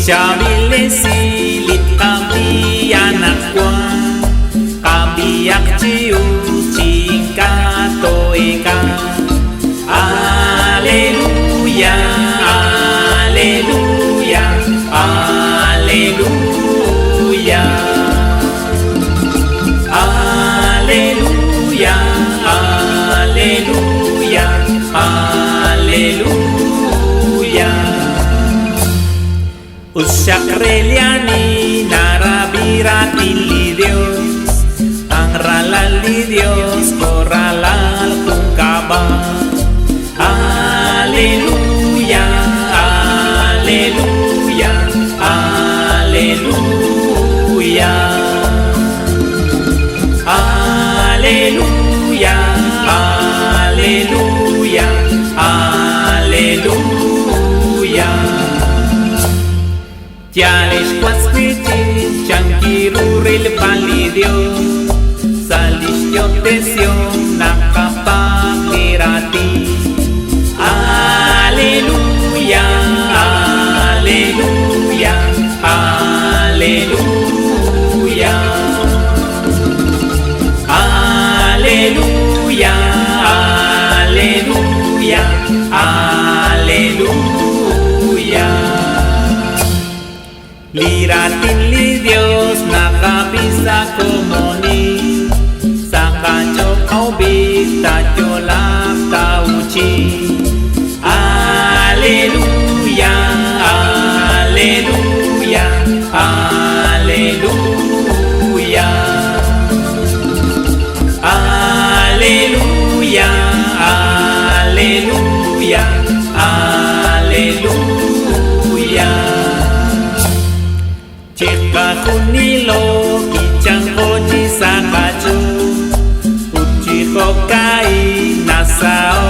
Siyabile silit kami anak kwa kabiyak ciu cingka toika. Aleluya, aleluya, aleluya, aleluya, aleluya, aleluya. Usyak reliani narabirati Dios, ang ralal di Dios koralal kung kaba. Aleluya, aleluya, aleluya, aleluya, aleluya, aleluya. Tiales quasquitin chanquiruril palidio, salistio tesio nakapakirati. Aleluya, aleluya, aleluya, aleluya, aleluya, aleluya. Liratin li Dios nakabisa komoni, sa kanyo kaubig tatyolak tauchi. Aleluya, aleluya, aleluya, aleluya, aleluya, aleluya. Cika kunilo kichang hoji sa kacu, uchi hokai nasao